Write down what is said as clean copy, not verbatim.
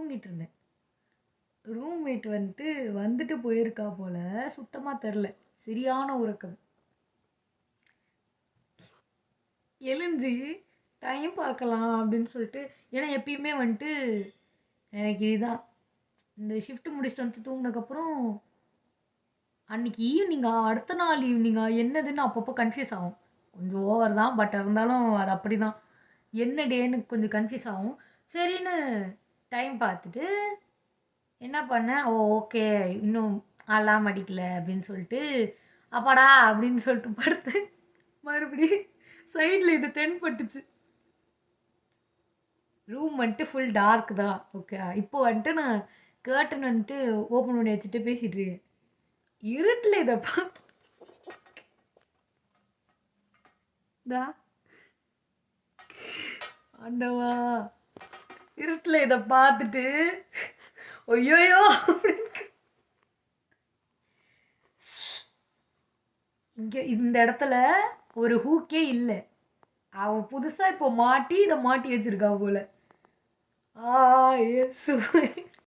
தூங்கிட்டு இருந்தேன். ரூம்மேட் வந்துட்டு போயிருக்கா போல. சுத்தமா தெரில. சரியான உறக்கம். எழுந்து டைம் பார்க்கலாம் அப்படின்னு சொல்லிட்டு, ஏன்னா எப்பயுமே எனக்கு இதுதான். இந்த ஷிஃப்ட் முடிச்சுட்டு வந்து தூங்குனதுக்கப்புறம் அன்னைக்கு ஈவினிங்கா அடுத்த நாள் ஈவினிங்கா என்னதுன்னு அப்பப்போ கன்ஃபியூஸ் ஆகும். கொஞ்சம் ஓவர் தான், பட் இருந்தாலும் அது அப்படி தான். என்ன டேன்னு கொஞ்சம் கன்ஃபியூஸ் ஆகும். சரின்னு டைம் பார்த்துட்டு என்ன பண்ணேன், ஓ ஓகே இன்னும் அலாம் அடிக்கல அப்படின்னு சொல்லிட்டு அப்பாடா அப்படின்னு சொல்லிட்டு படுத்து மறுபடியும் சைடில் இது தென்பட்டுச்சு. ரூம் ஃபுல் டார்க் தான். ஓகே, இப்போ நான் கேர்டன் ஓப்பன் பண்ணி வச்சுட்டு பேசிட்டு இருக்கேன். இருட்டில் இதை பார்த்து ஆண்டவா, இருட்டில் இதை பார்த்துட்டு ஐயோயோ இங்கே இந்த இடத்துல ஒரு ஹூக்கே இல்லை. அவ புதுசாக இப்போ இதை மாட்டி வச்சிருக்கா போல. ஆ